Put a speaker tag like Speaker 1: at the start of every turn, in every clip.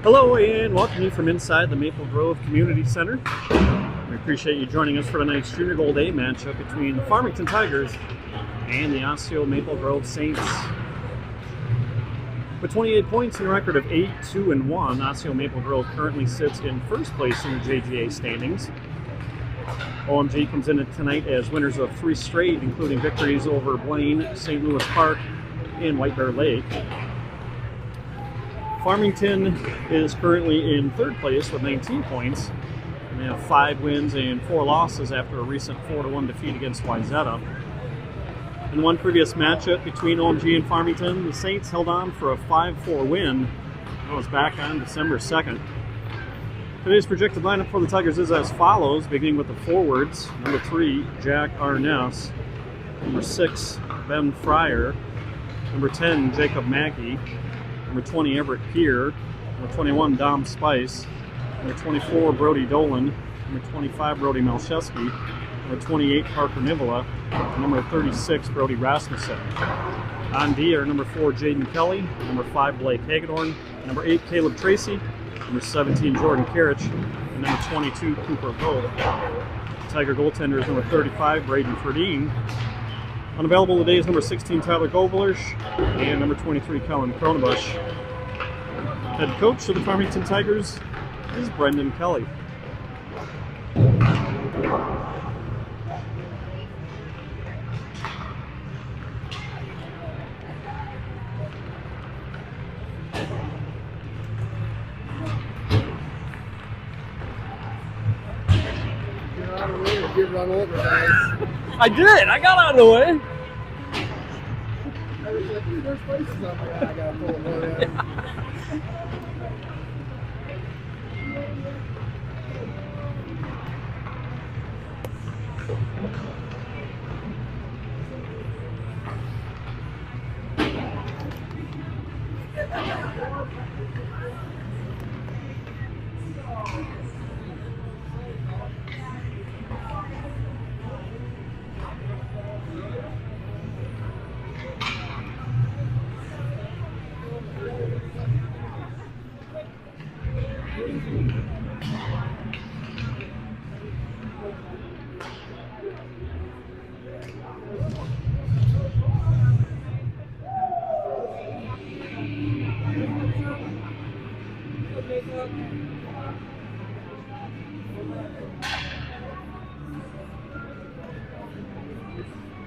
Speaker 1: Hello and welcome you from inside the Maple Grove Community Center. We appreciate you joining us for tonight's Junior Gold A matchup between the Farmington Tigers and the Osseo Maple Grove Saints. With 28 points and a record of 8-2-1, Osseo Maple Grove currently sits in first place in the JGA standings. OMG comes in tonight as winners of 3 straight, including victories over Blaine, St. Louis Park, and White Bear Lake. Farmington is currently in third place with 19 points, and they have 5 wins and 4 losses after a recent 4-1 defeat against Wayzata. In one previous matchup between OMG and Farmington, the Saints held on for a 5-4 win. That was back on December 2nd. Today's projected lineup for the Tigers is as follows, beginning with the forwards. Number 3, Jack Arness. Number 6, Ben Fryer. Number 10, Jacob Mackey. Number 20, Everett Peer. Number 21, Dom Spice. Number 24, Brody Dolan. Number 25, Brody Malcheski. Number 28, Parker Nivola. And number 36, Brody Rasmussen. On D are number 4, Jaden Kelly. Number 5, Blake Hagedorn. Number 8, Caleb Tracy. Number 17, Jordan Karich. And number 22, Cooper Gold. Tiger goaltender is number 35, Braden Ferdine. Unavailable today is number 16, Tyler Goblersh, and number 23, Kellen Cronebush. Head coach of the Farmington Tigers is Brendan Kelly.
Speaker 2: Get run over, guys.
Speaker 1: I did! I got out of the way!
Speaker 2: I was like, there's places up there. I gotta pull them over.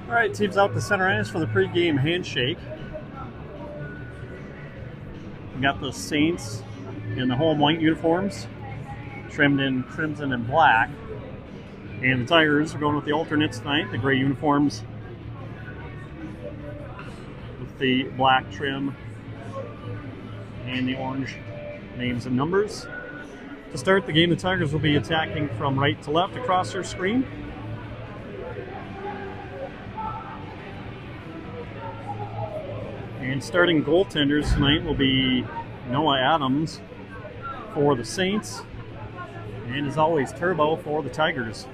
Speaker 1: All right, teams out the center ice for the pregame handshake. We got the Saints in the home white uniforms, trimmed in crimson and black. And the Tigers are going with the alternates tonight, the gray uniforms with the black trim and the orange names and numbers. To start the game, the Tigers will be attacking from right to left across their screen. And starting goaltenders tonight will be Noah Adams for the Saints, and as always, Turbo for the Tigers.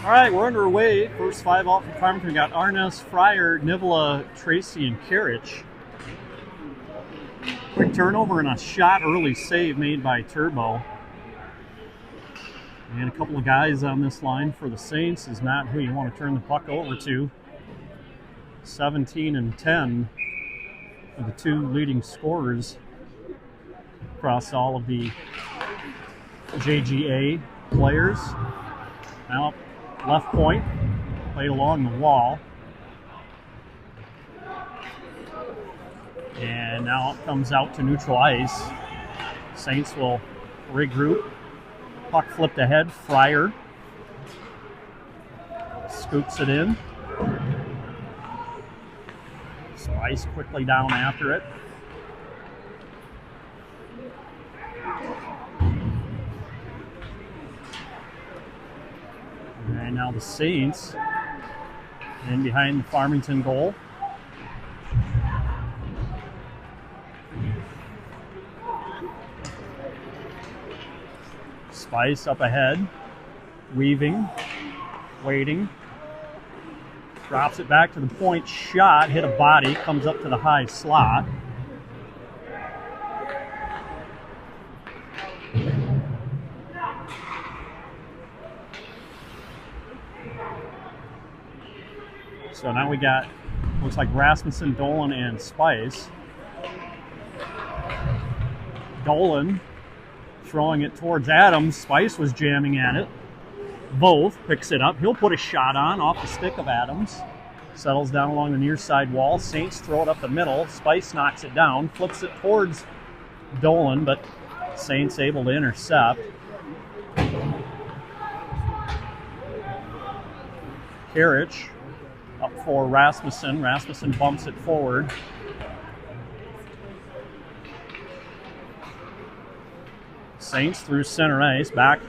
Speaker 1: All right, we're underway. First 5 out from Farmington. We got Arness, Fryer, Nivola, Tracy, and Karich. Quick turnover and a shot early save made by Turbo. And a couple of guys on this line for the Saints is not who you want to turn the puck over to. 17 and 10 are the 2 leading scorers across all of the JGA players. Now left point, played along the wall. And now it comes out to neutral ice. Saints will regroup. Puck flipped ahead. Fryer scoops it in. Spice quickly down after it. And now the Saints in behind the Farmington goal. Spice up ahead, weaving, waiting. Drops it back to the point, shot, hit a body, comes up to the high slot. So now we got, looks like Rasmussen, Dolan, and Spice. Dolan throwing it towards Adams. Spice was jamming at it. Both picks it up. He'll put a shot on off the stick of Adams. Settles down along the near side wall. Saints throw it up the middle. Spice knocks it down, flips it towards Dolan, but Saints able to intercept. Karich up for Rasmussen. Rasmussen bumps it forward. Saints through center ice, back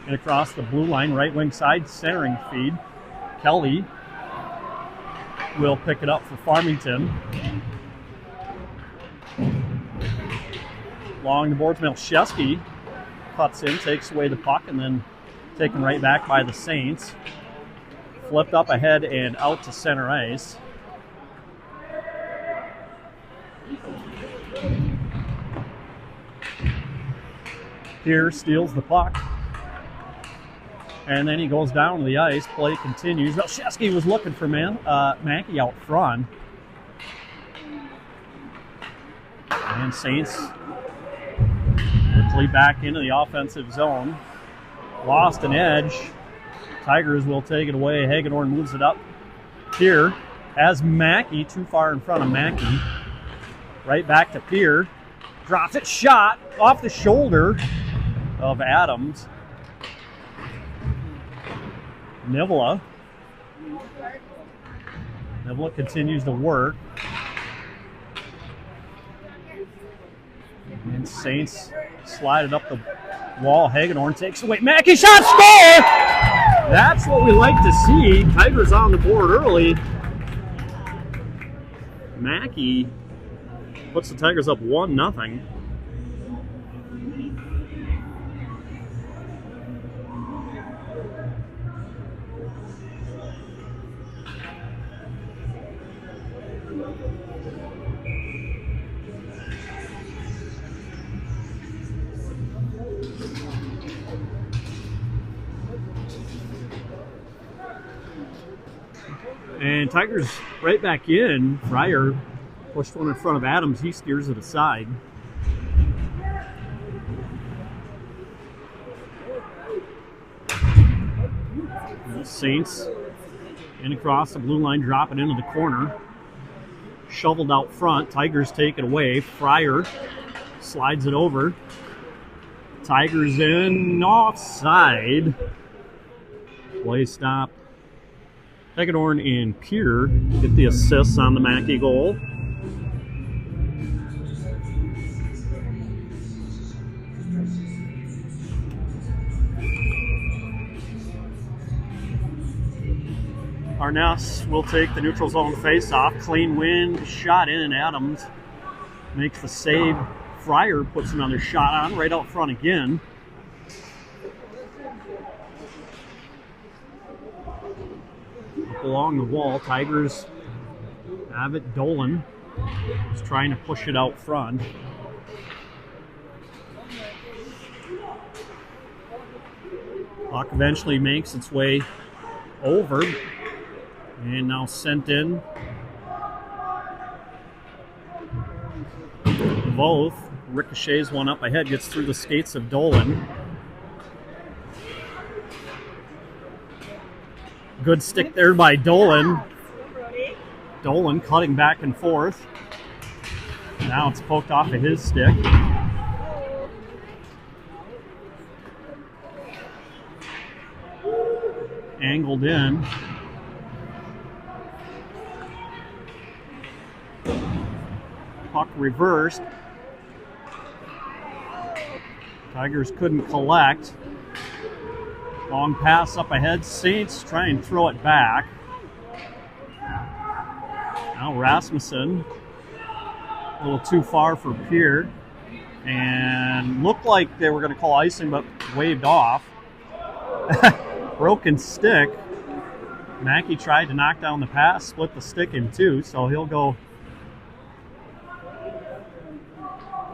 Speaker 1: and across the blue line, right wing side, centering feed. Kelly will pick it up for Farmington. Along the boards, Melchewski cuts in, takes away the puck, and then taken right back by the Saints. Flipped up ahead and out to center ice. Here steals the puck. And then he goes down to the ice. Play continues. Melchewski was looking for Mackey out front. And Saints quickly back into the offensive zone. Lost an edge. Tigers will take it away. Hagedorn moves it up here. Has Mackey too far in front of Mackey. Right back to Pierre. Drops it. Shot off the shoulder of Adams. Nivola continues to work. And Saints slide it up the wall. Hagedorn takes away. Mackey shot, score! That's what we like to see. Tigers on the board early. Mackey puts the Tigers up 1-0. And Tigers right back in. Fryer pushed one in front of Adams. He steers it aside. The Saints in across the blue line, drop it into the corner. Shoveled out front. Tigers take it away. Fryer slides it over. Tigers in offside. Play stop. Hagedorn and Pierre get the assists on the Mackey goal. Arness will take the neutral zone face-off. Clean win, shot in, and Adams makes the save. Fryer puts another shot on right out front again. Along the wall, Tigers have it. Dolan is trying to push it out front. Puck eventually makes its way over and now sent in. Both ricochets one up ahead, gets through the skates of Dolan. Good stick there by Dolan. Dolan cutting back and forth. Now it's poked off of his stick. Angled in. reversed. Tigers couldn't collect. Long pass up ahead. Saints try and throw it back. Now Rasmussen, a little too far for Peart, and looked like they were going to call icing, but waved off. Broken stick. Mackey tried to knock down the pass, split the stick in two, so he'll go.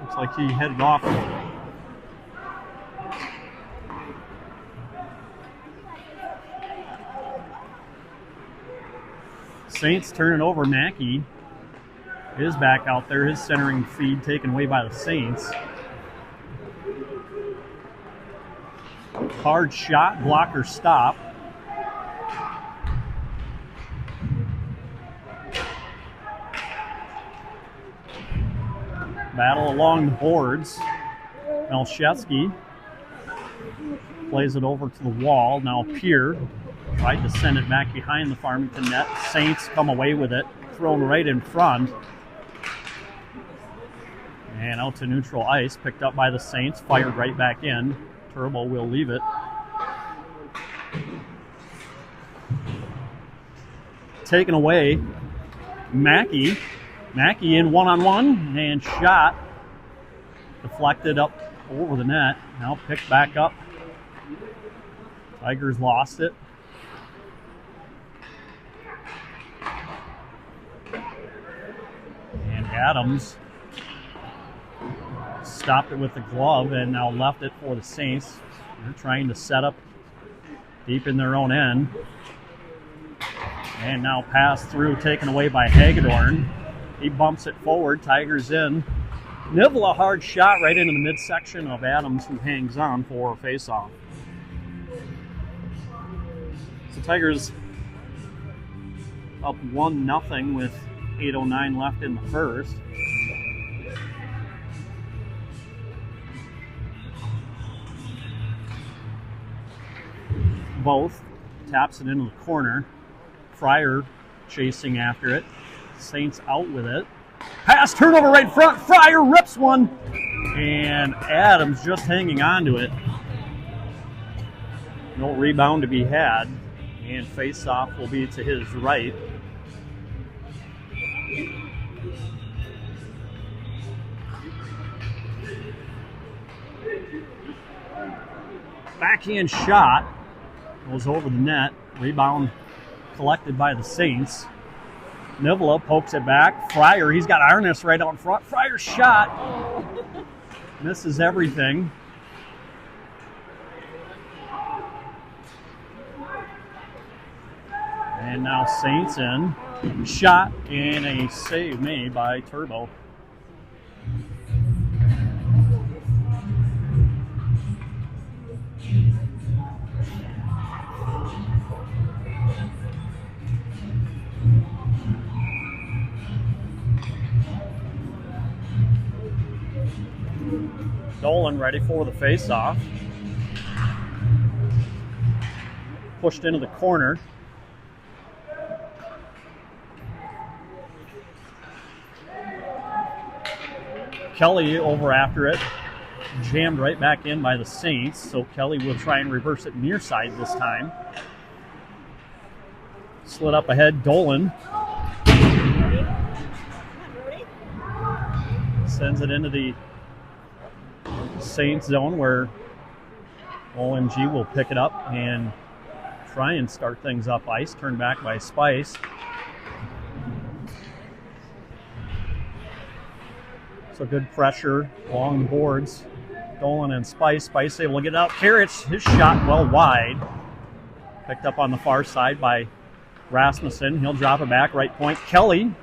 Speaker 1: Looks like he headed off. Saints turn it over. Mackey is back out there. His centering feed taken away by the Saints. Hard shot, blocker stop. Battle along the boards. Melchetsky plays it over to the wall. Now Peart tried to send it back behind the Farmington net. Saints come away with it, thrown right in front. And out to neutral ice, picked up by the Saints, fired right back in. Turbo will leave it. Taken away. Mackey in one-on-one, and shot. Deflected up over the net. Now picked back up. Tigers lost it. And Adams stopped it with the glove and now left it for the Saints. They're trying to set up deep in their own end. And now pass through, taken away by Hagedorn. He bumps it forward, Tigers in. Nibble a hard shot right into the midsection of Adams, who hangs on for a face-off. So Tigers up 1-0 with 8:09 left in the first. Both taps it into the corner. Fryer chasing after it. Saints out with it. Pass turnover right front. Fryer rips one. And Adams just hanging on to it. No rebound to be had. And face-off will be to his right. Backhand shot goes over the net. Rebound collected by the Saints. Nivela pokes it back. Fryer, he's got Arness right out in front. Fryer's shot misses everything. And now Saints in. Shot and a save made by Turbo. Dolan ready for the face-off. Pushed into the corner. Kelly over after it. Jammed right back in by the Saints, so Kelly will try and reverse it near side this time. Slid up ahead, Dolan. Sends it into the Saints zone where OMG will pick it up and try and start things up ice. Turned back by Spice. So good pressure along the boards. Dolan and Spice. Spice able to get out. Karich, his shot well wide. Picked up on the far side by Rasmussen. He'll drop it back, right point. Kelly.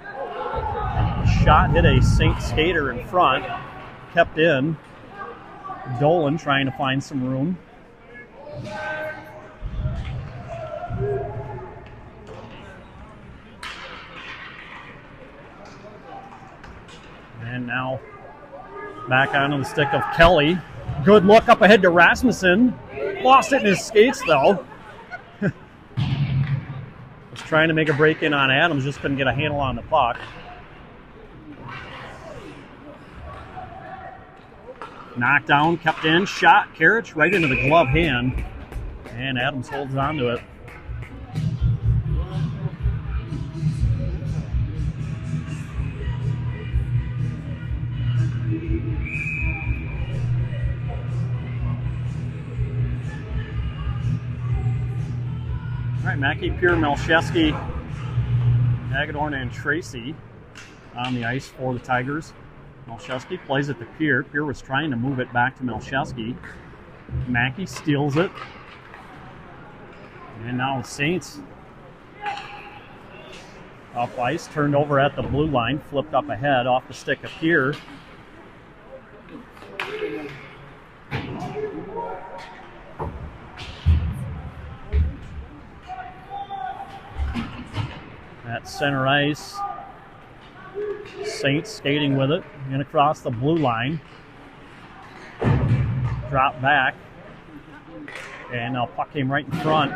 Speaker 1: Shot hit a Saint skater in front. Kept in. Dolan trying to find some room. And now back onto the stick of Kelly. Good look up ahead to Rasmussen. Lost it in his skates though. Was trying to make a break in on Adams, just couldn't get a handle on the puck. Knocked down, kept in, shot, Karich right into the glove hand, and Adams holds on to it. All right, Mackey, Pierre, Melchewski, Hagedorn, and Tracy on the ice for the Tigers. Melchewski plays it to Pierre. Pierre was trying to move it back to Melchewski. Mackey steals it. And now the Saints off ice, turned over at the blue line, flipped up ahead off the stick of Pierre. At center ice, Saints skating with it, and across the blue line. Drop back, and now puck came right in front.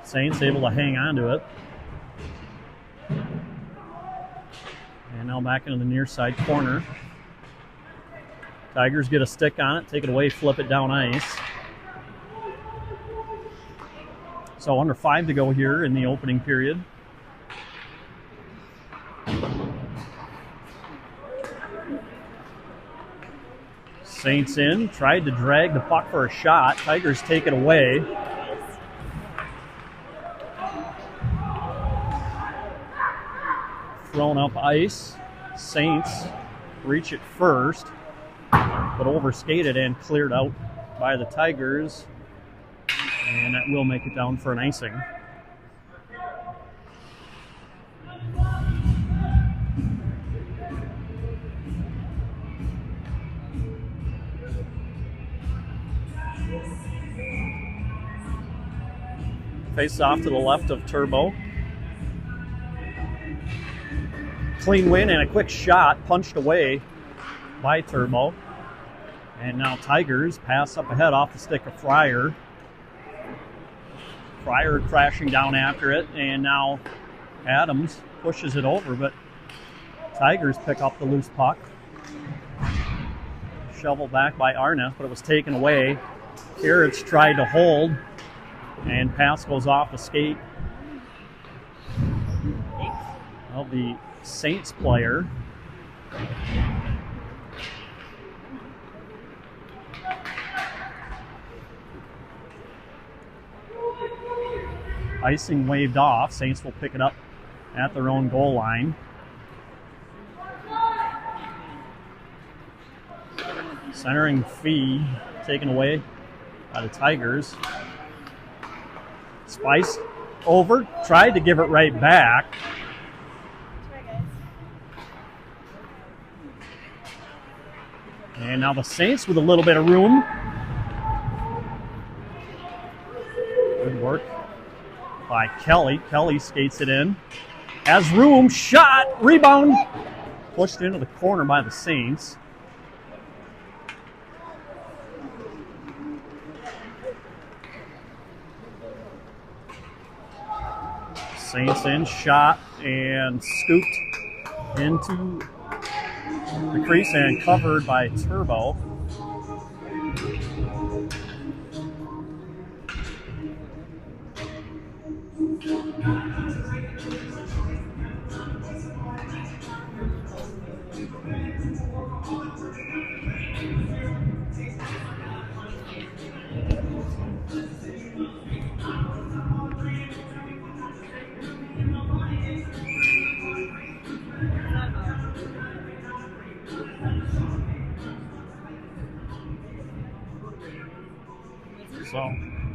Speaker 1: Saints able to hang on to it. And now back into the near side corner. Tigers get a stick on it, take it away, flip it down ice. So under 5 to go here in the opening period. Saints in, tried to drag the puck for a shot. Tigers take it away. Thrown up ice. Saints reach it first, but overskated and cleared out by the Tigers. And that will make it down for an icing. Face off to the left of Turbo. Clean win and a quick shot punched away by Turbo. And now Tigers pass up ahead off the stick of Fryer. Fryer crashing down after it, and now Adams pushes it over, but Tigers pick up the loose puck. Shoveled back by Arnett, but it was taken away. Karich tried to hold, and pass goes off the skate of the Saints player. Icing waved off. Saints will pick it up at their own goal line. Centering Fee taken away by the Tigers. Spice over, tried to give it right back. And now the Saints with a little bit of room. Good work by Kelly. Kelly skates it in. Has room, shot, rebound. Pushed into the corner by the Saints. Saints in, shot, and scooped into the crease and covered by Turbo. So,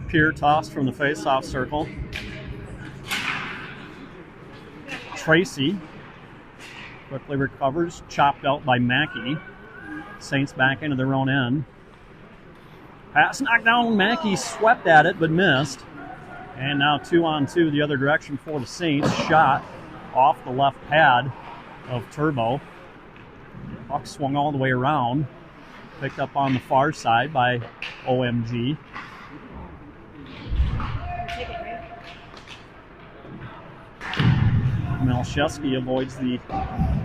Speaker 1: Pierre tossed from the face-off circle. Tracy quickly recovers, chopped out by Mackey. Saints back into their own end. Pass knocked down, Mackey swept at it but missed. And now 2-on-2 the other direction for the Saints. Shot off the left pad of Turbo. Puck swung all the way around. Picked up on the far side by OMG. Malcheski avoids the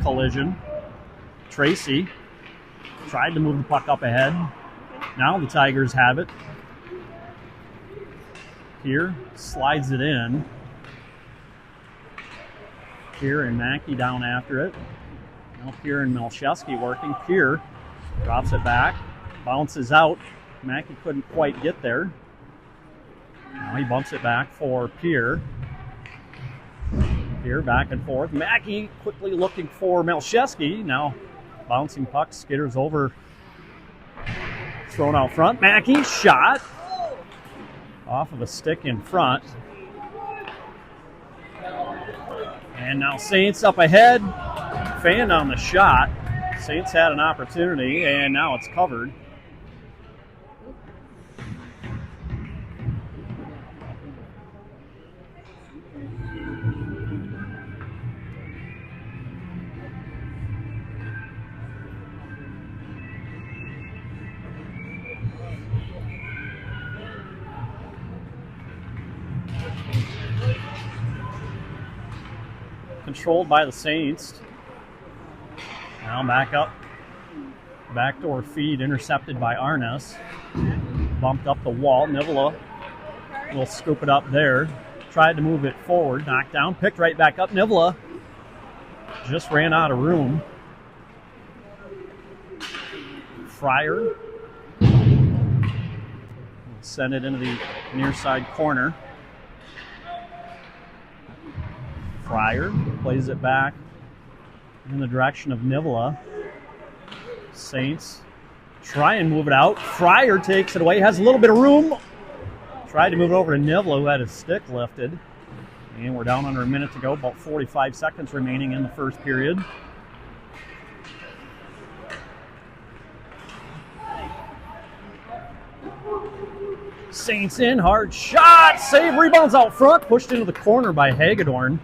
Speaker 1: collision. Tracy tried to move the puck up ahead. Now the Tigers have it. Here slides it in. Here and Mackey down after it. Now Pierre and Malcheski working. Pierre drops it back, bounces out. Mackey couldn't quite get there. Now he bumps it back for Pierre. Pierre back and forth. Mackey quickly looking for Malcheski. Now bouncing puck, skitters over. Thrown out front. Mackey shot off of a stick in front. And now Saints up ahead. Fanned on the shot. Saints had an opportunity, and now it's covered. Controlled by the Saints. Now back up. Backdoor feed intercepted by Arnes. Bumped up the wall. Nivela will scoop it up there. Tried to move it forward. Knocked down. Picked right back up. Nivela just ran out of room. Fryer. Send it into the near side corner. Fryer plays it back in the direction of Nivela. Saints try and move it out. Fryer takes it away, has a little bit of room. Tried to move it over to Nivela, who had his stick lifted. And we're down under a minute to go, about 45 seconds remaining in the first period. Saints in, hard shot, save, rebounds out front, pushed into the corner by Hagedorn.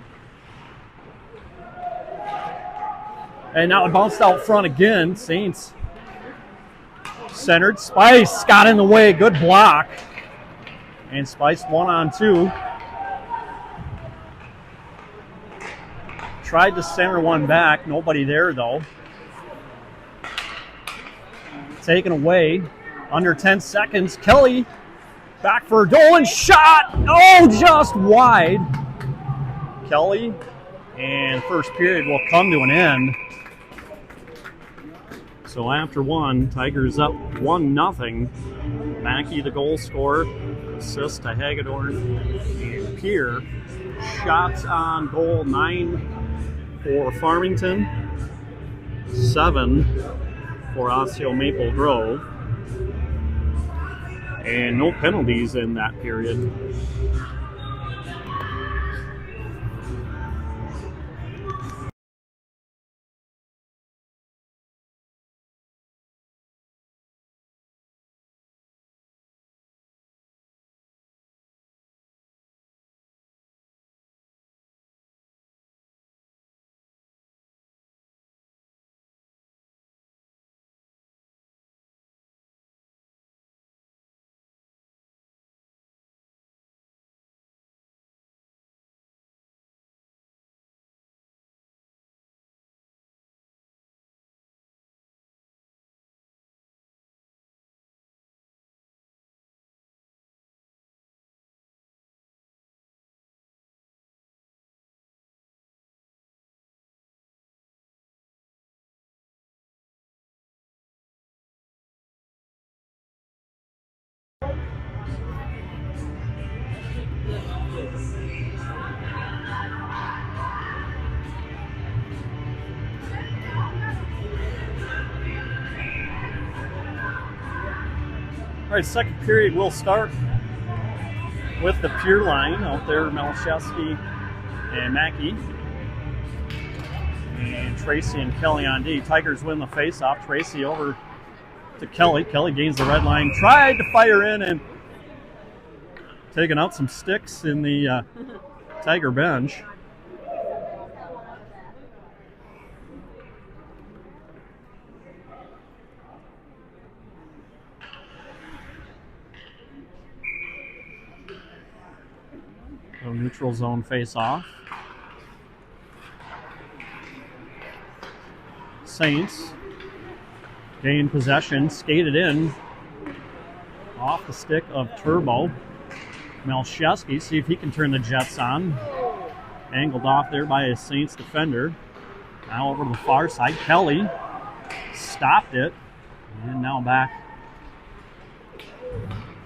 Speaker 1: And now it bounced out front again. Saints centered. Spice got in the way. Good block. And Spice 1-on-2. Tried to center one back. Nobody there, though. Taken away. Under 10 seconds. Kelly back for a Dolan shot. Oh, just wide. Kelly. And first period will come to an end. So after one, Tigers up 1-0. Mackey, the goal scorer, assist to Hagedorn and Pierre. Shots on goal, 9 for Farmington, 7 for Osseo Maple Grove, and no penalties in that period. All right, second period will start with the Pure line out there, Malcheski and Mackey. And Tracy and Kelly on D. Tigers win the face-off. Tracy over to Kelly. Kelly gains the red line. Tried to fire in and taking out some sticks in the Tiger bench. So neutral zone face-off. Saints gain possession, skated in off the stick of Turbo. Malcheski, see if he can turn the Jets on. Angled off there by a Saints defender. Now over to the far side. Kelly stopped it. And now back.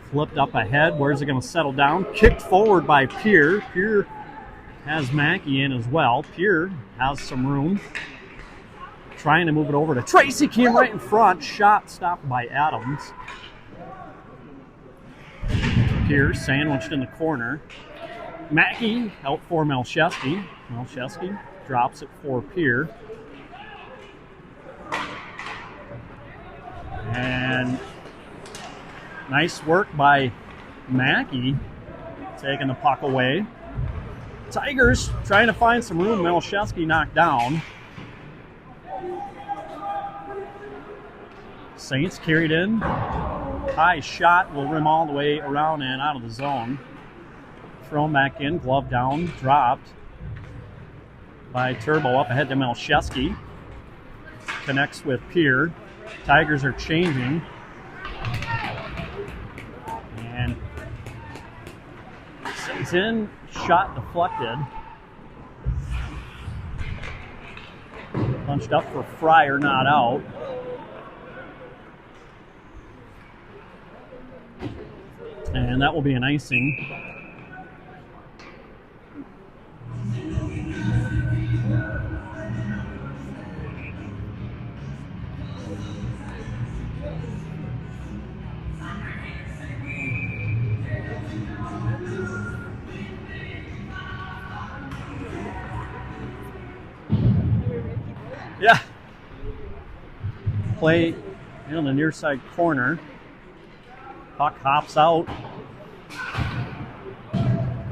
Speaker 1: Flipped up ahead. Where's it going to settle down? Kicked forward by Pierre. Pierre has Mackey in as well. Pierre has some room. Trying to move it over to Tracy. Came right in front. Shot stopped by Adams. Pierre sandwiched in the corner. Mackey out for Malcheski. Malcheski drops it for Pierre. And nice work by Mackey taking the puck away. Tigers trying to find some room. Malcheski knocked down. Saints carried in. High shot will rim all the way around and out of the zone. Thrown back in, glove down, dropped by Turbo up ahead to Malcheski. Connects with Pierre. Tigers are changing. And stays in, shot deflected. Punched up for Fryer, not out. And that will be an icing. Yeah. Play in the near side corner. Puck hops out.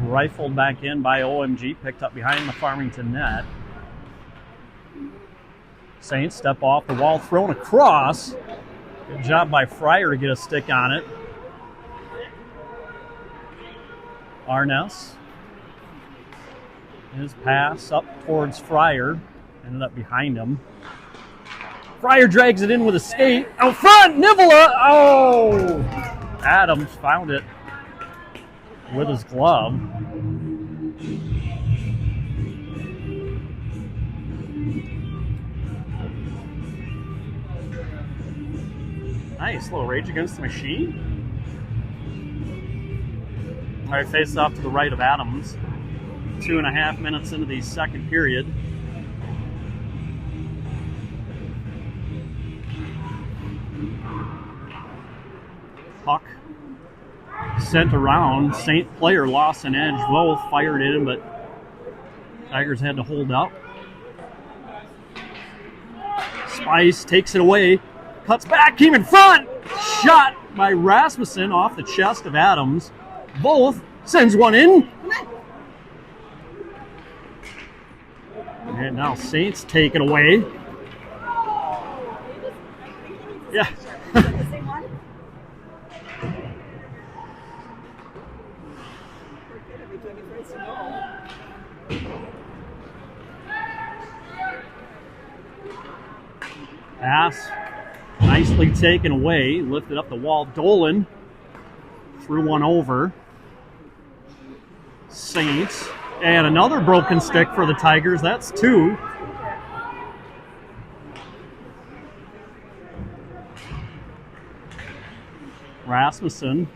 Speaker 1: Rifled back in by OMG. Picked up behind the Farmington net. Saints step off the wall. Thrown across. Good job by Fryer to get a stick on it. Arness. His pass up towards Fryer. Ended up behind him. Fryer drags it in with a skate. Out front, Nivola! Oh! Adams found it with his glove. Nice little Rage Against the Machine. All right, face off to the right of Adams. 2.5 minutes into the second period. Puck sent around. Saint player lost an edge. Both fired in, but Tigers had to hold up. Spice takes it away. Cuts back, came in front. Shot by Rasmussen off the chest of Adams. Both sends one in. And now Saints take it away. Yeah. Pass nicely taken away, lifted up the wall. Dolan threw one over. Saints, and another broken stick for the Tigers. That's two. Rasmussen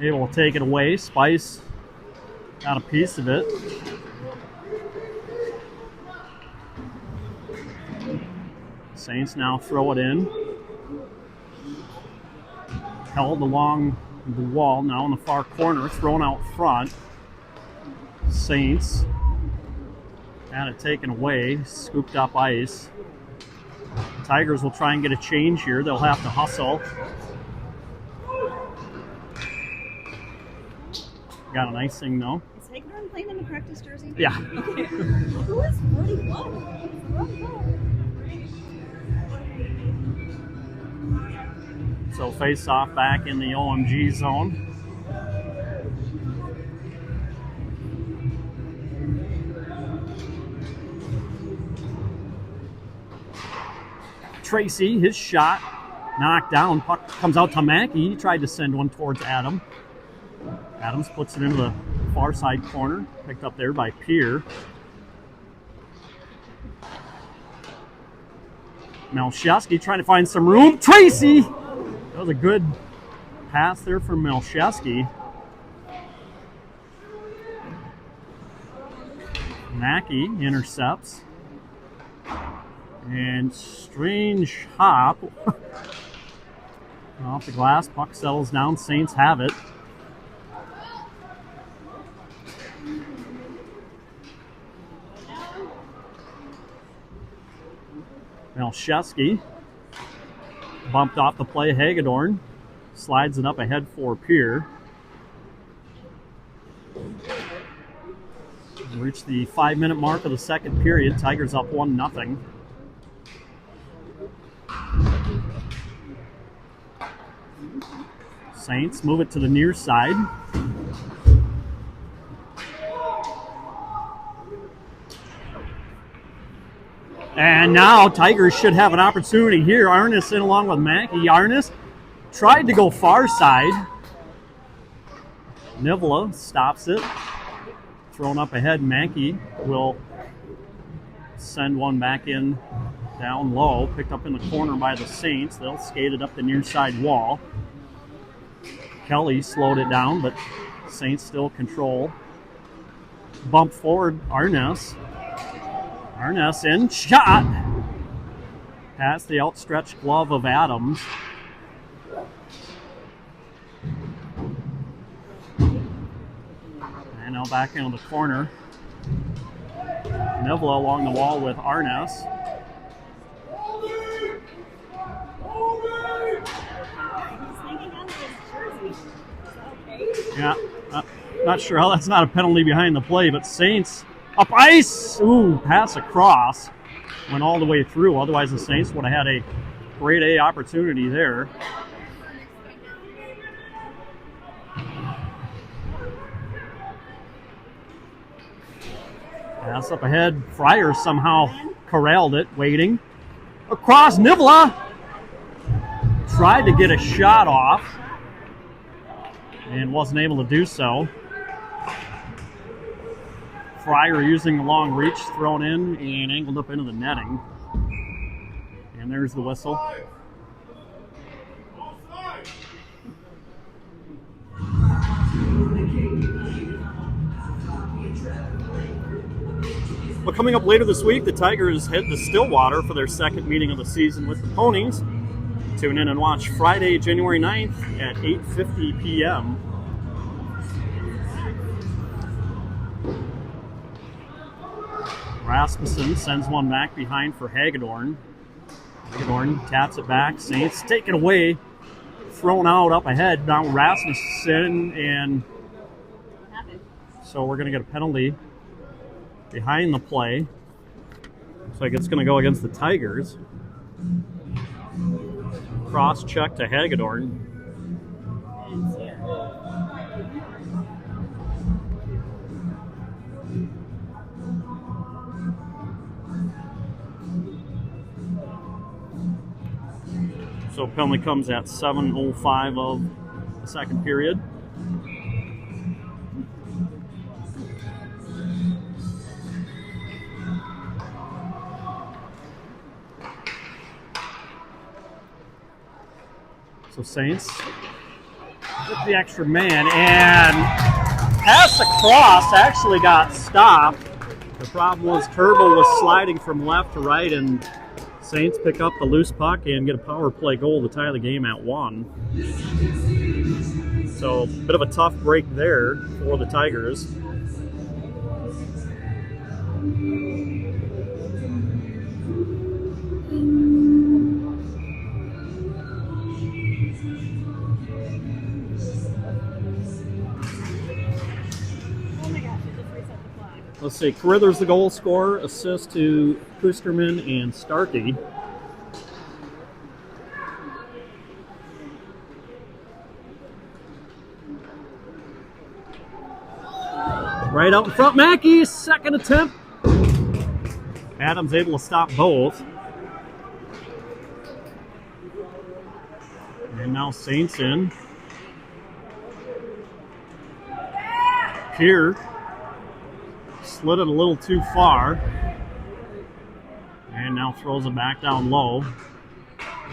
Speaker 1: able to take it away. Spice got a piece of it. Saints now throw it in. Held along the wall, now in the far corner, thrown out front. Saints had it taken away, scooped up ice. Tigers will try and get a change here. They'll have to hustle. Got an icing though.
Speaker 3: Is Hagner playing in the practice jersey?
Speaker 1: Yeah.
Speaker 3: Okay. Who is 41?
Speaker 1: So face off back in the OMG zone. Tracy, his shot knocked down. Puck comes out to Mackey. He tried to send one towards Adam. Adams puts it into the far side corner. Picked up there by Peer. Melchewski trying to find some room. Tracy! That was a good pass there from Melchewski. Mackey intercepts. And strange hop. Off the glass, puck settles down. Saints have it. Melchewski bumped off the play. Hagedorn slides it up ahead for Peer. Reached the 5-minute mark of the second period. Tigers up 1-0. Saints move it to the near side. And now Tigers should have an opportunity here. Arnis in along with Mackey. Arnis tried to go far side. Nivola stops it. Thrown up ahead. Mackey will send one back in down low. Picked up in the corner by the Saints. They'll skate it up the near side wall. Kelly slowed it down, but Saints still control. Bump forward, Arnes. Arnes in, shot! Past the outstretched glove of Adams. And now back into the corner. Nivola along the wall with Arnes. Yeah, not sure how that's not a penalty behind the play, but Saints up ice. Ooh, pass across. Went all the way through. Otherwise, the Saints would have had a grade A opportunity there. Pass up ahead. Fryer somehow corralled it, waiting. Across, Nivola tried to get a shot off and wasn't able to do so. Fryer using the long reach, thrown in and angled up into the netting. And there's the whistle. Well, coming up later this week, the Tigers head to Stillwater for their second meeting of the season with the Ponies. Tune in and watch Friday, January 9th at 8:50 p.m. Rasmussen sends one back behind for Hagedorn. Hagedorn taps it back. Saints take it away. Thrown out up ahead. Now Rasmussen, and so we're going to get a penalty behind the play. Looks like it's going to go against the Tigers. Cross check to Hagedorn. So penalty comes at 7:05 of the second period. So Saints with the extra man, and pass across actually got stopped. The problem was Turbo was sliding from left to right, and Saints pick up the loose puck and get a power play goal to tie the game at 1. So a bit of a tough break there for the Tigers. Let's see, Carruthers the goal scorer, assist to Pusterman and Starkey. Right out in front, Mackey, second attempt. Adams able to stop both. And now Saints in. Pier slid it a little too far. And now throws it back down low.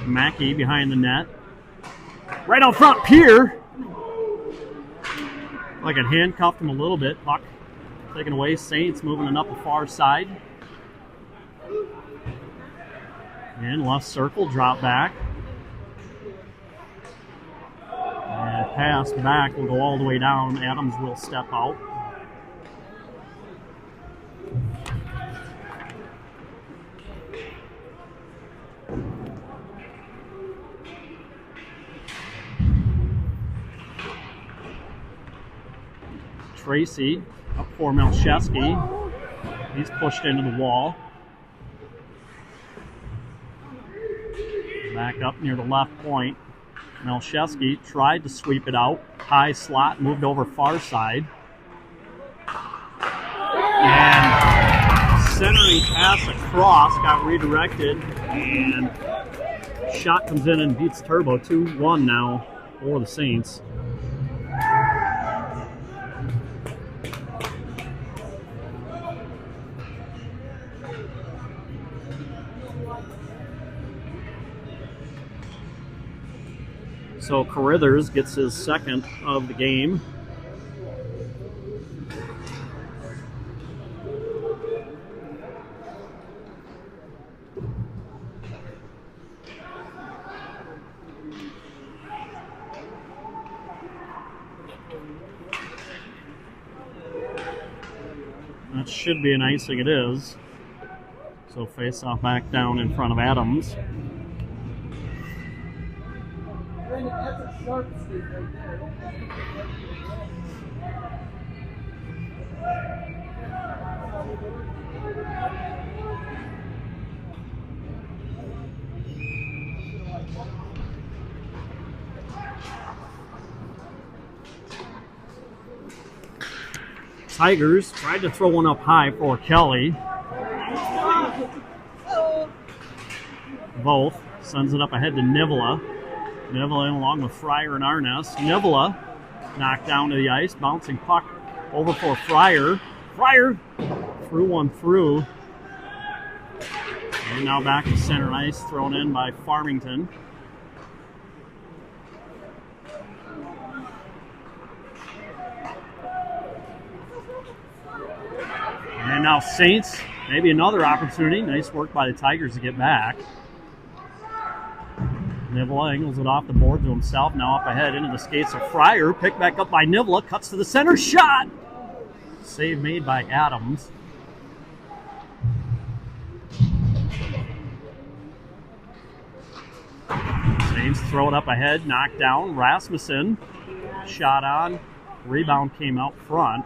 Speaker 1: Mackey behind the net. Right out front, Pier. Like it handcuffed him a little bit. Puck taken away. Saints moving it up the far side. And left circle, drop back. And pass back will go all the way down. Adams will step out. Tracy up for Melchewski. He's pushed into the wall. Back up near the left point. Melchewski tried to sweep it out. High slot, moved over far side. And centering pass across, got redirected. And shot comes in and beats Turbo. 2-1 now for the Saints. So Carithers gets his second of the game. That should be an icing, it is. So face off back down in front of Adams.
Speaker 2: That's a sharp stick right there.
Speaker 1: Tigers tried to throw one up high for Kelly. Both sends it up ahead to Nivola. Nivola in along with Fryer and Arness. Nivola knocked down to the ice. Bouncing puck over for Fryer. Fryer threw one through. And now back to center ice, thrown in by Farmington. And now Saints, maybe another opportunity. Nice work by the Tigers to get back. Nivola angles it off the board to himself. Now up ahead into the skates of Fryer. Picked back up by Nivola. Cuts to the center. Shot! Save made by Adams. Saints throw it up ahead. Knocked down. Rasmussen. Shot on. Rebound came out front.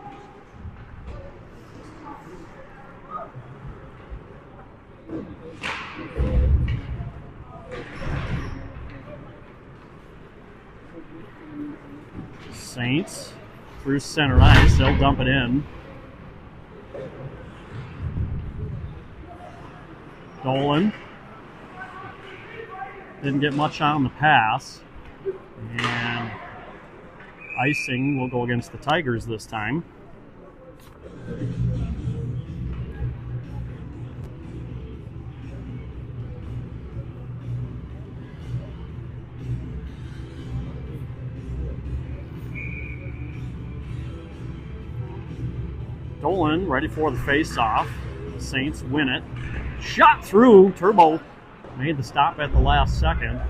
Speaker 1: Saints through center ice. They'll dump it in. Dolan didn't get much on the pass. And icing will go against the Tigers this time. Dolan ready for the face-off. Saints win it. Shot through. Turbo made the stop at the last second.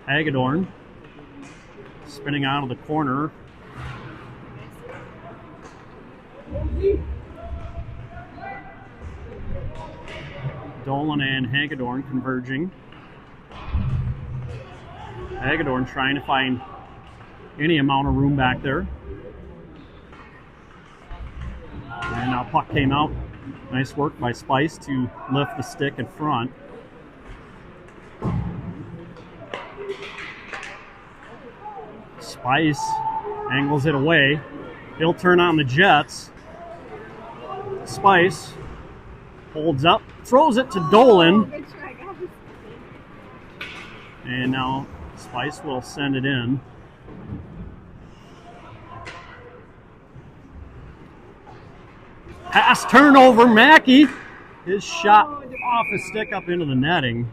Speaker 1: Hagedorn spinning out of the corner. Dolan and Hagedorn converging. Hagedorn trying to find any amount of room back there. And now puck came out. Nice work by Spice to lift the stick in front. Spice angles it away. He'll turn on the Jets. Spice holds up, throws it to Dolan. And now Spice will send it in. Pass turnover, Mackey. His shot off his stick up into the netting.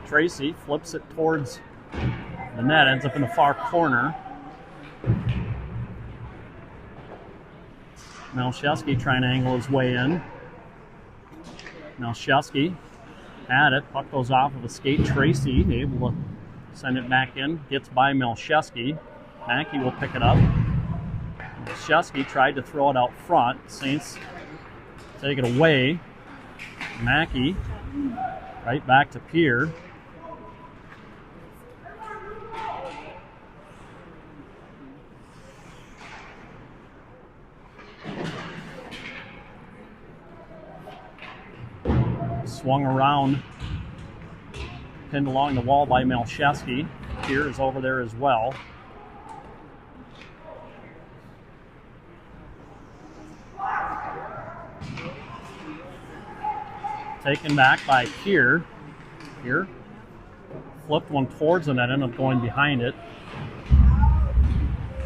Speaker 1: Tracy flips it towards the net, ends up in the far corner. Malszewski trying to angle his way in. Malszewski had it, puck goes off of a skate. Tracy able to send it back in, gets by Malszewski. Mackey will pick it up. Malszewski tried to throw it out front. Saints take it away. Mackey right back to Pierre. Swung around, pinned along the wall by Malszewski. Pierre is over there as well. Taken back by Pierre. Pierre flipped one towards the net, ended up going behind it.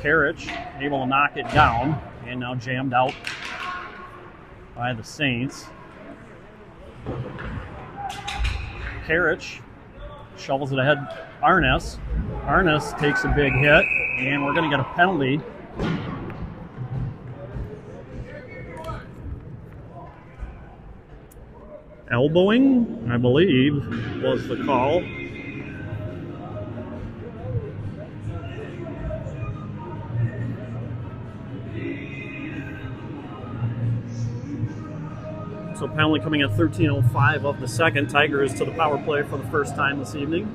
Speaker 1: Karich able to knock it down, and now jammed out by the Saints. Karich shovels it ahead. Arnes takes a big hit, and we're going to get a penalty. Elbowing, I believe, was the call. So penalty coming at 13:05 of the second. Tigers to the power play for the first time this evening.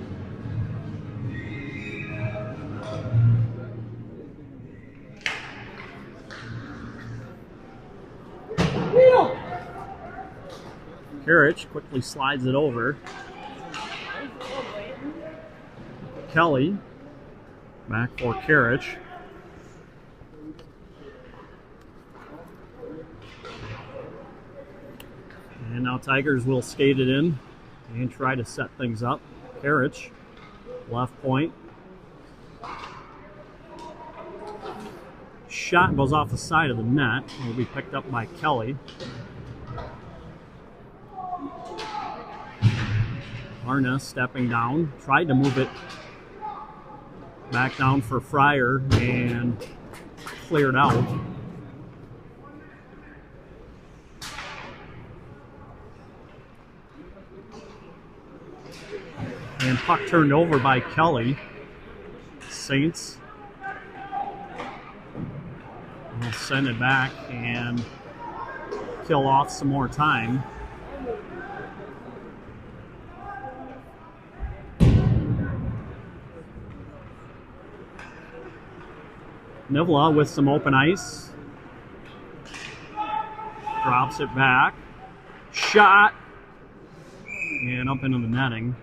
Speaker 1: Karich quickly slides it over. Kelly back for Karich. And now Tigers will skate it in and try to set things up. Karich, left point. Shot goes off the side of the net. Will be picked up by Kelly. Arnes stepping down. Tried to move it back down for Fryer and cleared out. And puck turned over by Kelly. Saints will send it back and kill off some more time. Nivla with some open ice. Drops it back. Shot. And up into the netting.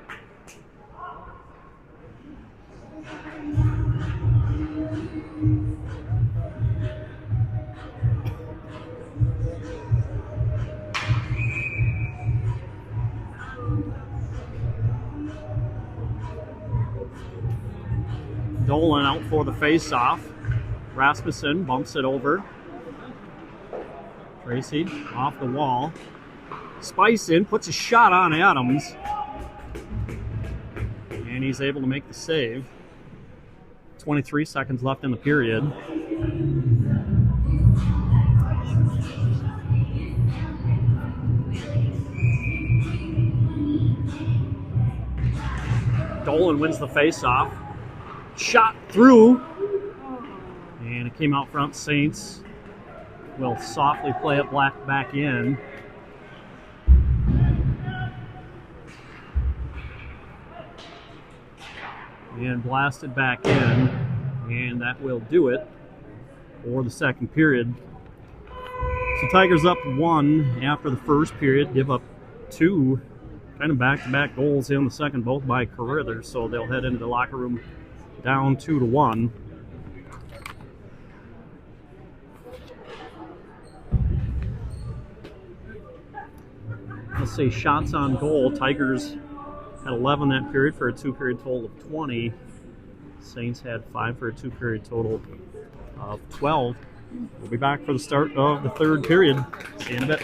Speaker 1: Dolan out for the face-off. Rasmussen bumps it over. Tracy off the wall. Spice in, puts a shot on Adams. And he's able to make the save. 23 seconds left in the period. Dolan wins the face-off. Shot through. And it came out front. Saints will softly play it back in. And blasted back in. And that will do it for the second period. So Tigers up 1 after the first period, give up 2 kind of back-to-back goals in the second, both by Carruthers, so they'll head into the locker room down 2-1. Let's say shots on goal. Tigers had 11 that period for a 2-period total of 20. Saints had 5 for a 2-period total of 12. We'll be back for the start of the third period. See you in a bit.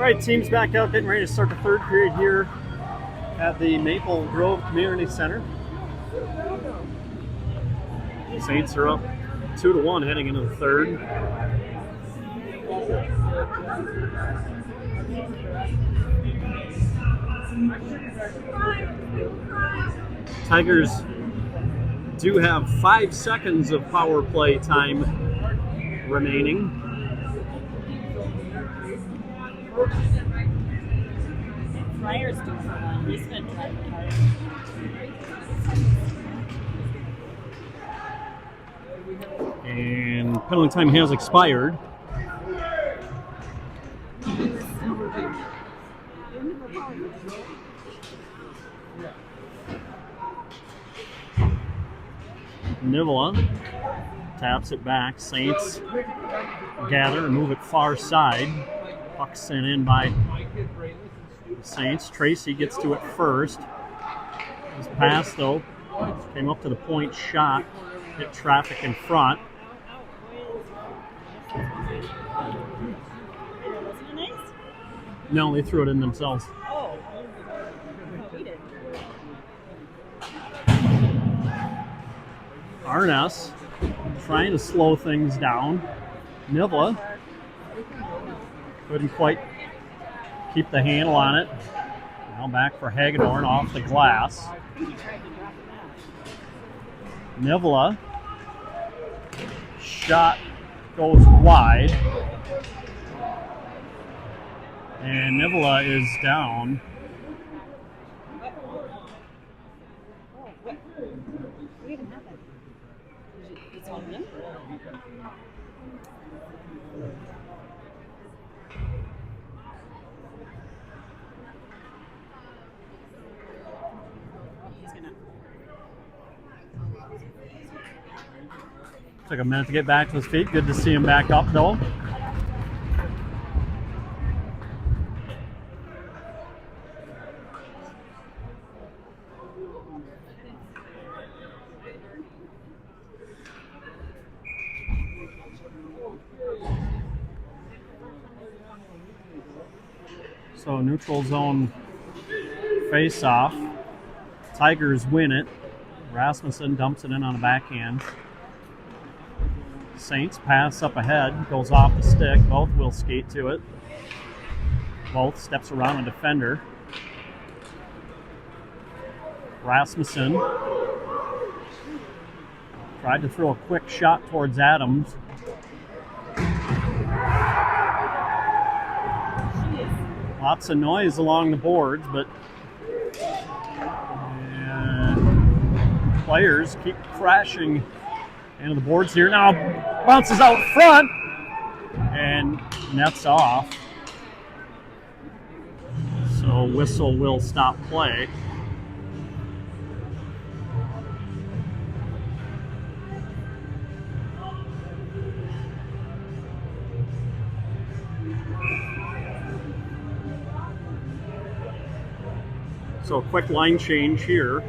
Speaker 1: All right, teams back out, getting ready to start the third period here at the Maple Grove Community Center. Saints are up 2-1 heading into the third. Tigers do have 5 seconds of power play time remaining.
Speaker 3: Friars do for one. He's been driving hard.
Speaker 1: And penalty time has expired. Nivola taps it back. Saints gather and move it far side. Puck sent in by the Saints. Tracy gets to it first. His pass, though, came up to the point, shot, hit traffic in front.
Speaker 3: Wasn't it nice?
Speaker 1: No, they threw it in themselves.
Speaker 3: Oh. We did.
Speaker 1: Arness trying to slow things down. Nivola couldn't quite keep the handle on it. Now back for Hagedorn off the glass. Nivola shot goes wide. And Nivola is down.
Speaker 3: What even happened? It's on him? He's gonna.
Speaker 1: Took a minute to get back to his feet. Good to see him back up, though. So neutral zone face-off. Tigers win it. Rasmussen dumps it in on the backhand. Saints pass up ahead, goes off the stick. Both will skate to it. Both steps around a defender. Rasmussen tried to throw a quick shot towards Adams. Lots of noise along the boards, but players keep crashing into the boards here. Now bounces out front and nets off. So whistle will stop play. So a quick line change here.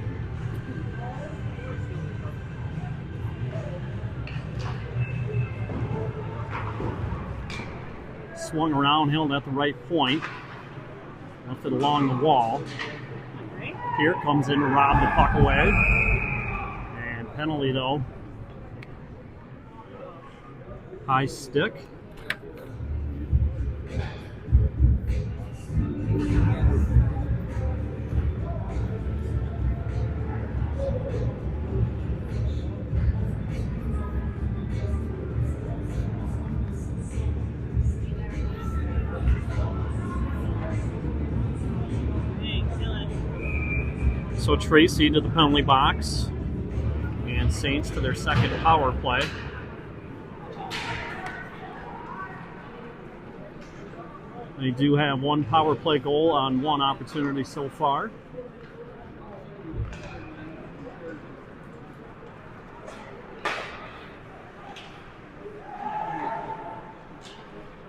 Speaker 1: Swung around, held at the right point. Left it along the wall. Here comes in to rob the puck away. And penalty though. High stick. So Tracy to the penalty box, and Saints to their second power play. They do have one power play goal on one opportunity so far.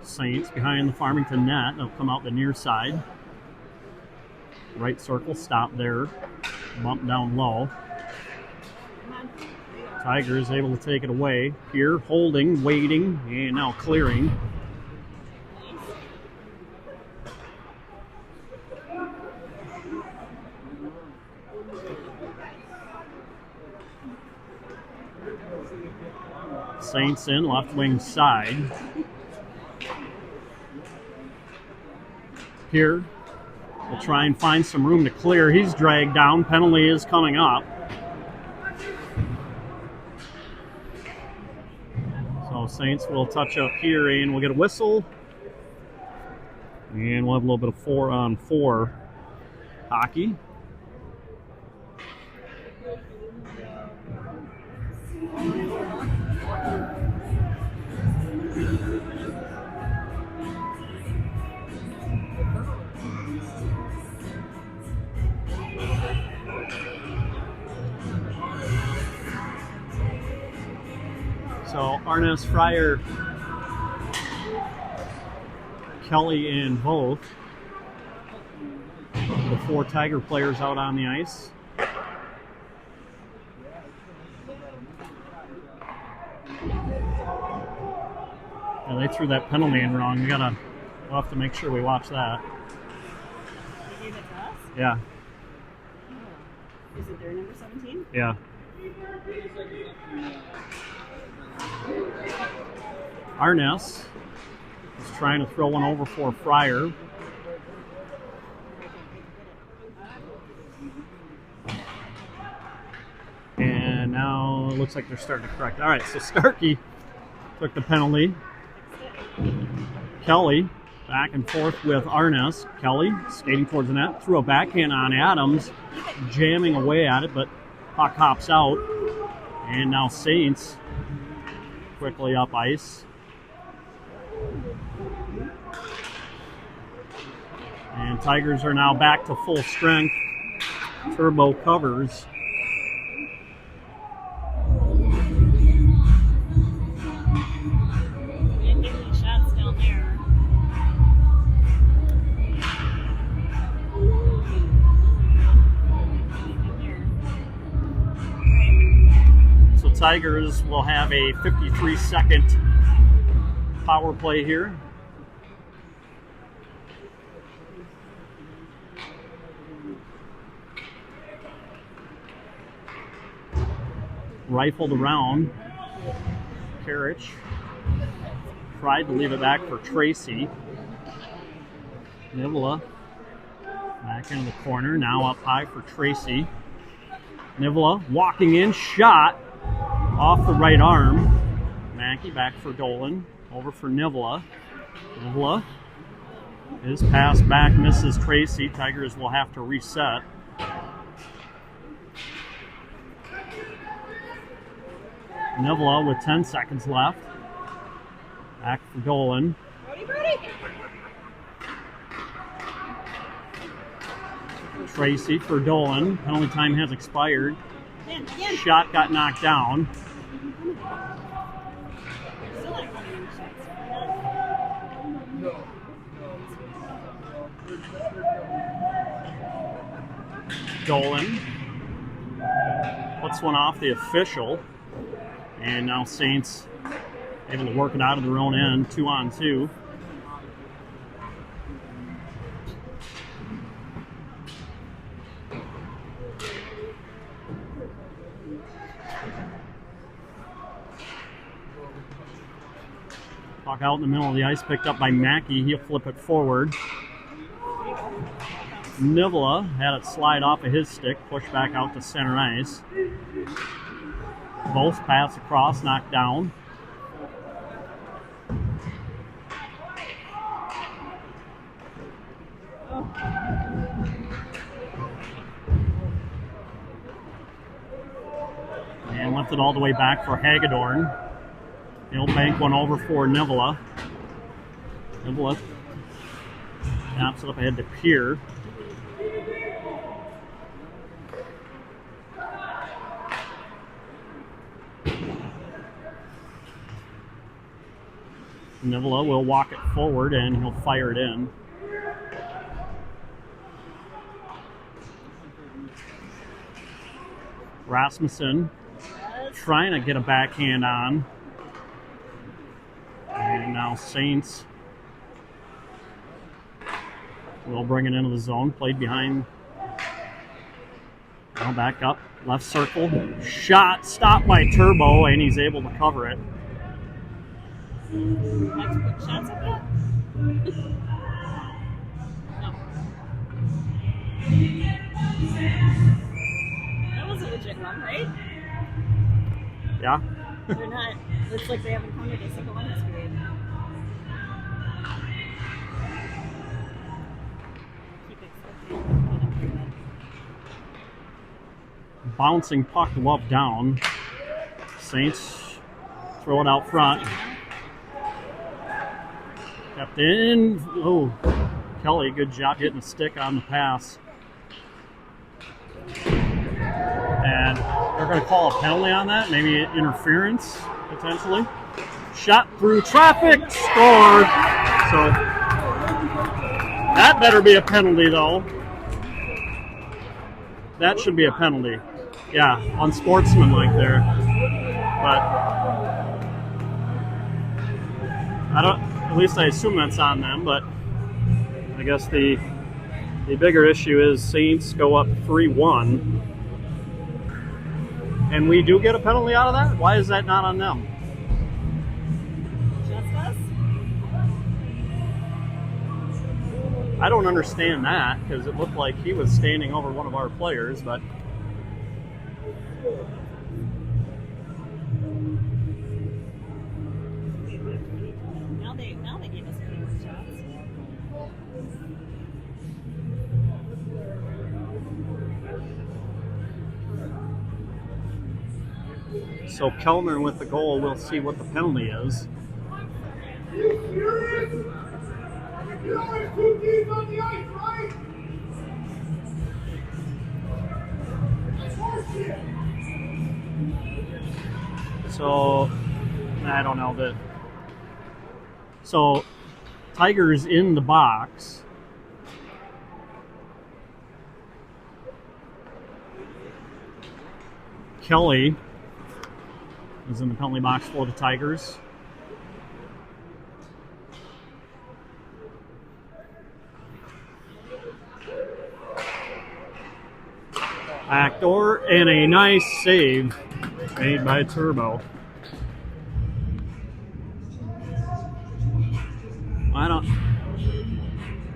Speaker 1: Saints behind the Farmington net. They'll come out the near side. Right circle, stop there. Bump down low. Tigers able to take it away. Here, holding, waiting, and now clearing. Saints in, left wing side. Here, we'll try and find some room to clear. He's dragged down. Penalty is coming up. So Saints will touch up here, and we'll get a whistle. And we'll have a little bit of 4-on-4 hockey. So Arnes, Fryer, Kelly, and both. The 4 Tiger players out on the ice. Yeah, they threw that penalty in wrong. We'll have to make sure we watch that.
Speaker 3: They gave it to us?
Speaker 1: Yeah.
Speaker 3: Oh. Is it their number 17?
Speaker 1: Yeah. Arnes is trying to throw one over for Fryer. And now it looks like they're starting to correct. All right, so Starkey took the penalty. Kelly back and forth with Arnes. Kelly skating towards the net, threw a backhand on Adams, jamming away at it, but puck hops out. And now Saints quickly up ice. And Tigers are now back to full strength. Turbo covers.
Speaker 3: We didn't get any shots down there.
Speaker 1: So Tigers will have a 53-second power play here. Rifled around. Karich tried to leave it back for Tracy. Nivola back into the corner. Now up high for Tracy. Nivola walking in. Shot off the right arm. Mackey back for Dolan. Over for Nivola. Nivola. His pass back misses Tracy. Tigers will have to reset. Nivola with 10 seconds left. Back for Dolan. Tracy for Dolan. Penalty time has expired. Shot got knocked down. Dolan puts one off the official. And now Saints able to work it out of their own end, 2-on-2. Puck out in the middle of the ice, picked up by Mackey. He'll flip it forward. Nivola had it slide off of his stick, pushed back out to center ice. Both pass across, knocked down. And lifted all the way back for Hagedorn. He'll bank one over for Nivola. Nivola taps it up ahead to Pierre. Nivola will walk it forward and he'll fire it in. Rasmussen trying to get a backhand on. And now Saints will bring it into the zone. Played behind. Now back up. Left circle. Shot stopped by Turbo and he's able to cover it.
Speaker 3: Like to put shots up yet? No. That was a legit one, right?
Speaker 1: Yeah.
Speaker 3: They're not. Looks like they haven't counted a single one this period. Keep expecting.
Speaker 1: Bouncing puck love down. Saints throw it out front. Kept in. Oh, Kelly, good job getting a stick on the pass. And they're going to call a penalty on that, maybe interference, potentially. Shot through traffic, scored. So that better be a penalty, though. That should be a penalty. Yeah, unsportsmanlike there. But I don't. At least I assume that's on them. But I guess the bigger issue is Saints go up 3-1. And we do get a penalty out of that? Why is that not on them?
Speaker 3: Just us?
Speaker 1: I don't understand that, because it looked like he was standing over one of our players, but...
Speaker 3: Now they gave us a few shots.
Speaker 1: So Kellner with the goal, we'll see what the penalty is.
Speaker 2: You serious? You know there's 2 teams on the ice, right? That's horseshit.
Speaker 1: So, I don't know. So, Tiger's in the box. Kelly is in the penalty box for the Tigers. Backdoor, and a nice save made by Turbo. I don't,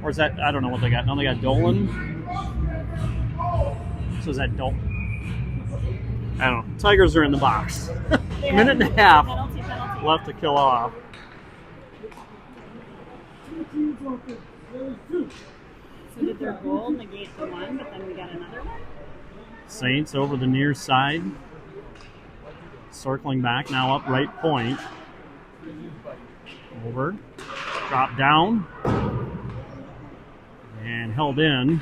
Speaker 1: or is that, I don't know what they got. No, they got Dolan. So is that Dolan? I don't know. Tigers are in the box. A minute and a half
Speaker 3: Penalty.
Speaker 1: left to kill off.
Speaker 2: 2 teams open. There's 2.
Speaker 3: So did their goal negate the one, but then we got another one?
Speaker 1: Saints over the near side. Circling back, now up right point. Over. Drop down. And held in.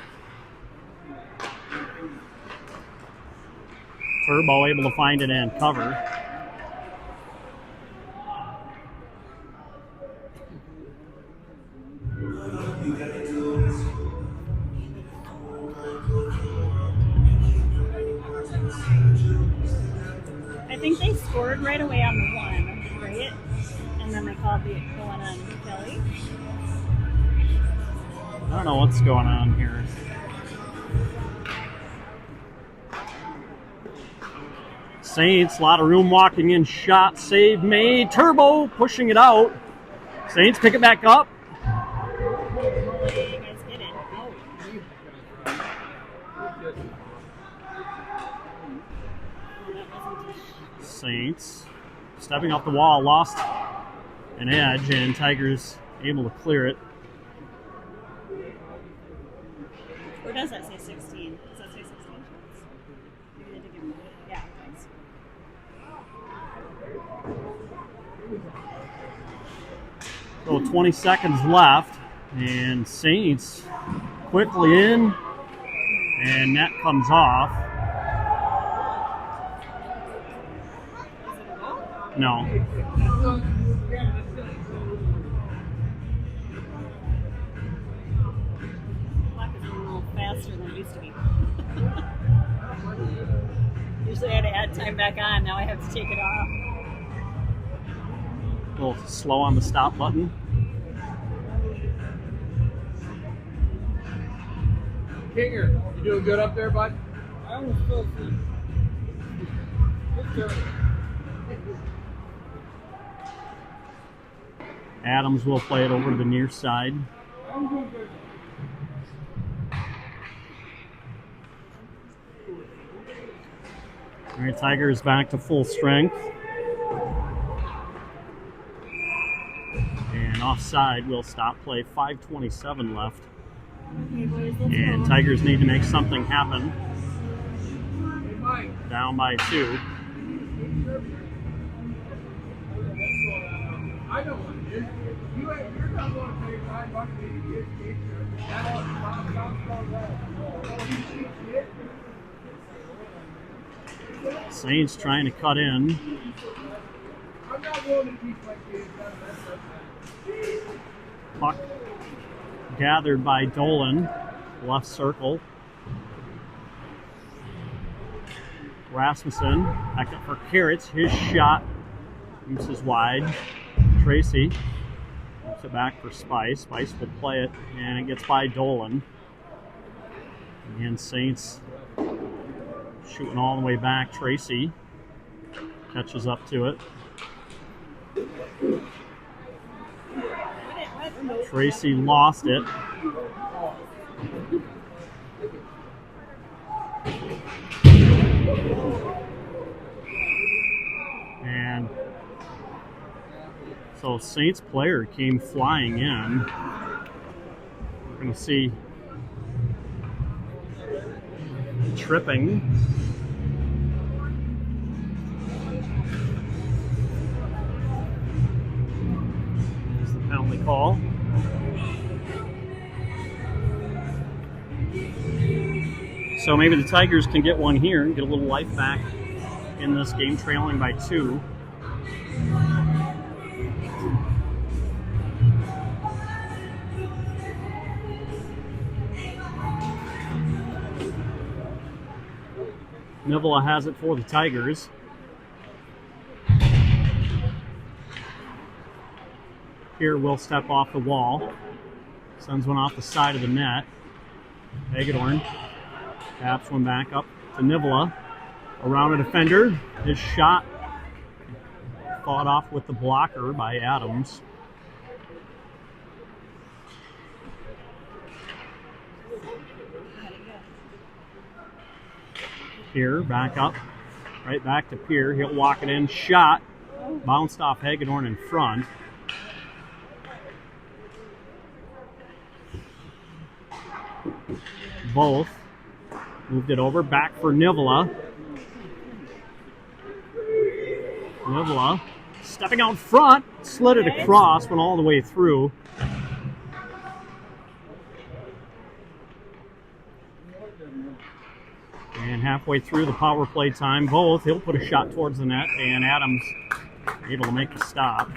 Speaker 1: Turbo able to find it and cover.
Speaker 3: I think they scored right away on the one, right? And then they called the one on Kelly.
Speaker 1: I don't know what's going on here. Saints, a lot of room walking in, shot, save made. Turbo pushing it out. Saints pick it back up.
Speaker 3: You guys get it.
Speaker 1: Saints stepping off the wall, lost an edge, and Tigers able to clear it.
Speaker 3: Or does that say 16? Does that say 16 shots? Maybe they did give me. Yeah, thanks.
Speaker 1: So 20 seconds left, and Saints quickly in, and net comes off. No.
Speaker 3: Clock is moving a little faster than it used to be. Usually I had to add time back on, now I have to take it off.
Speaker 1: A little slow on the stop button.
Speaker 2: Kinger, you doing good up there, bud? I almost fell asleep. Good job.
Speaker 1: Adams will play it over to the near side. All right, Tigers back to full strength. And offside will stop play. 5:27 left.
Speaker 3: Okay, boys, let's
Speaker 1: And
Speaker 3: go.
Speaker 1: Tigers need to make something happen. Down by 2.
Speaker 2: I know what it is. You're not going to pay $5 to get that all
Speaker 1: Saints trying to cut in.
Speaker 2: I'm not going to teach my kids
Speaker 1: Puck gathered by Dolan. Left circle. Rasmussen back up for Carrots. His shot misses wide. Tracy moves it back for Spice. Spice will play it, and it gets by Dolan. And Saints shooting all the way back. Tracy catches up to it. Tracy lost it. And so Saints player came flying in. We're going to see tripping. There's the penalty call. So maybe the Tigers can get one here and get a little life back in this game, trailing by 2. Nivola has it for the Tigers. Here will step off the wall. Sends one off the side of the net. Hagedorn taps one back up to Nivola. Around a defender. His shot fought off with the blocker by Adams. Here, back up. Right back to Pierre. He'll walk it in. Shot. Bounced off Hagedorn in front. Both moved it over. Back for Nivola. Nivola stepping out front. Slid it across. Went all the way through. And halfway through the power play time, both. He'll put a shot towards the net, and Adams able to make the stop.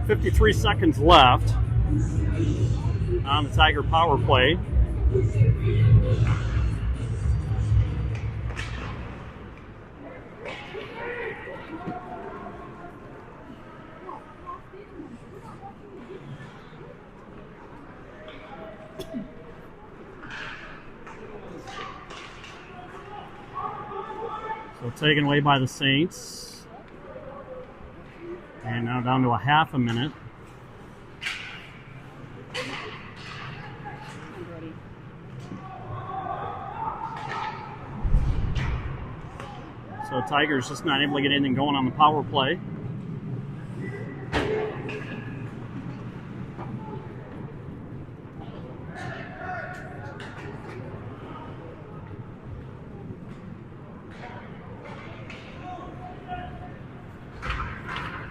Speaker 1: .53 seconds left on the Tiger power play. So taken away by the Saints. And now down to a half a minute. So Tigers just not able to get anything going on the power play.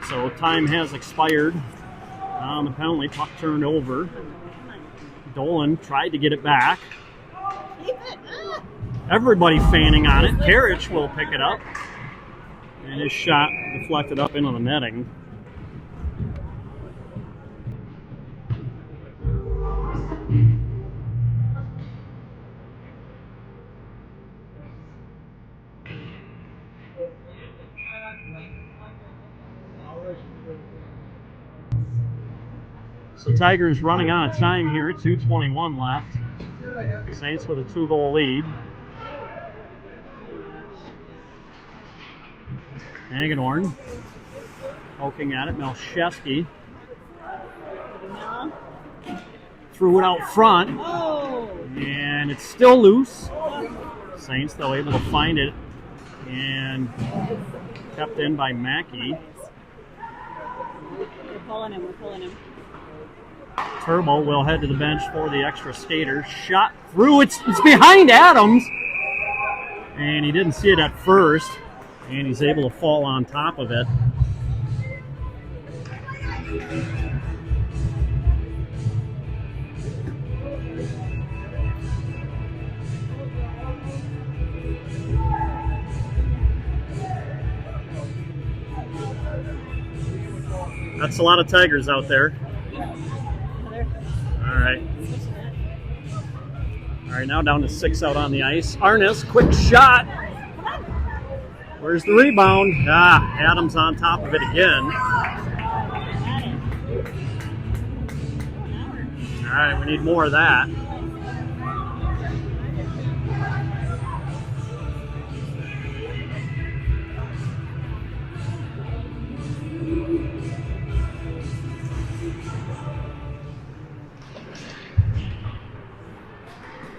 Speaker 1: So time has expired on the penalty. Puck turned over. Dolan tried to get it back. Everybody fanning on it. Karich will pick it up. And his shot deflected up into the netting. So Tigers running out of time here, 2:21 left. Saints with a 2-goal lead. Hagedorn poking at it. Melchewski threw it out front, and it's still loose. Saints, though, able to find it and kept in by Mackey.
Speaker 3: We're pulling him.
Speaker 1: Turbo will head to the bench for the extra skater. Shot through. It's behind Adams, and he didn't see it at first, and he's able to fall on top of it. That's a lot of Tigers out there. All right, now down to 6 out on the ice. Arnes, quick shot. Where's the rebound? Adams on top of it again. All right, we need more of that.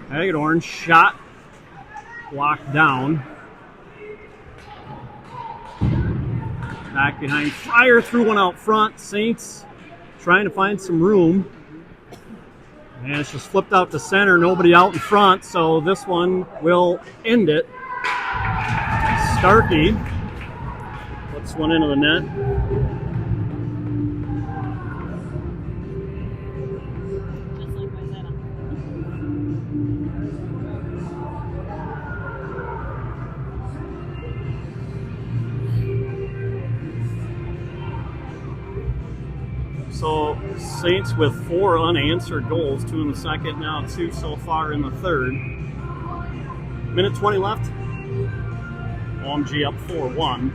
Speaker 1: Hagedorn shot blocked down. Back behind. Fire threw one out front. Saints trying to find some room. And it's just flipped out to center. Nobody out in front. So this one will end it. Starkey puts one into the net. So Saints with 4 unanswered goals, 2 in the second, now 2 so far in the third. Minute 20 left. OMG up 4-1.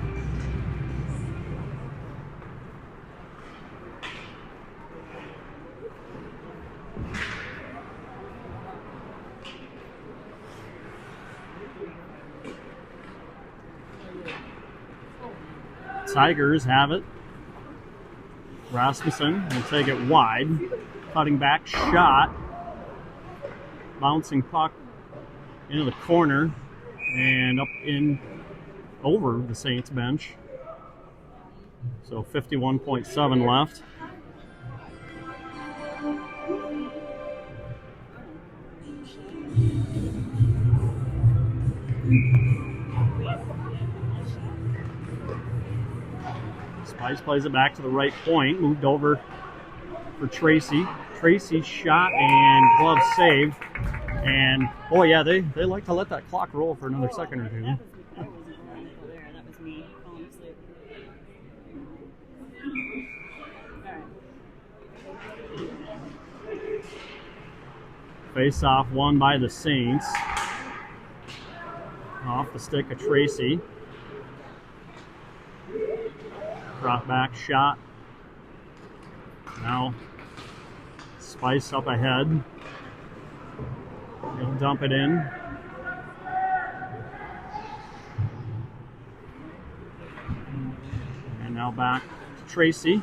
Speaker 1: Tigers have it. Rasmussen will take it wide. Cutting back shot. Bouncing puck into the corner and up in over the Saints bench. So 51.7 left. Spice plays it back to the right point. Moved over for Tracy. Tracy's shot and glove saved. And, oh yeah, they like to let that clock roll for another second or two.
Speaker 3: That was me falling asleep. All right.
Speaker 1: Face off won by the Saints. Off the stick of Tracy. Drop back shot. Now Spice up ahead. He'll dump it in. And now back to Tracy.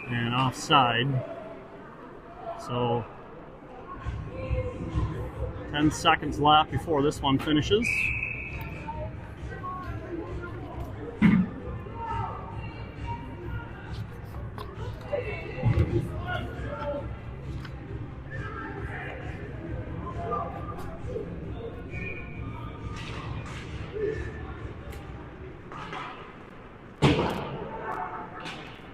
Speaker 1: And offside. So 10 seconds left before this one finishes.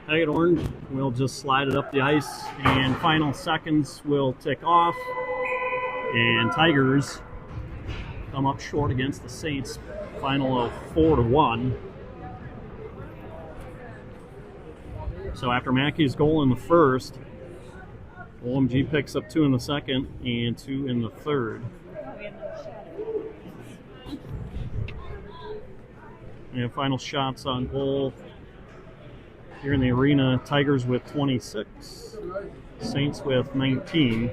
Speaker 1: Hagedorn will just slide it up the ice, and final seconds will tick off, and Tigers come up short against the Saints. Final of 4-1. So after Mackey's goal in the first, OMG picks up 2 in the second and 2 in the third. And final shots on goal Here in the arena, Tigers with 26, Saints with 19.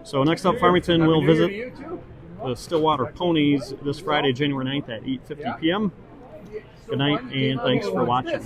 Speaker 1: So next up, Farmington will visit the Stillwater Ponies this Friday, January 9th at 8:50 p.m. Good night, and thanks for watching.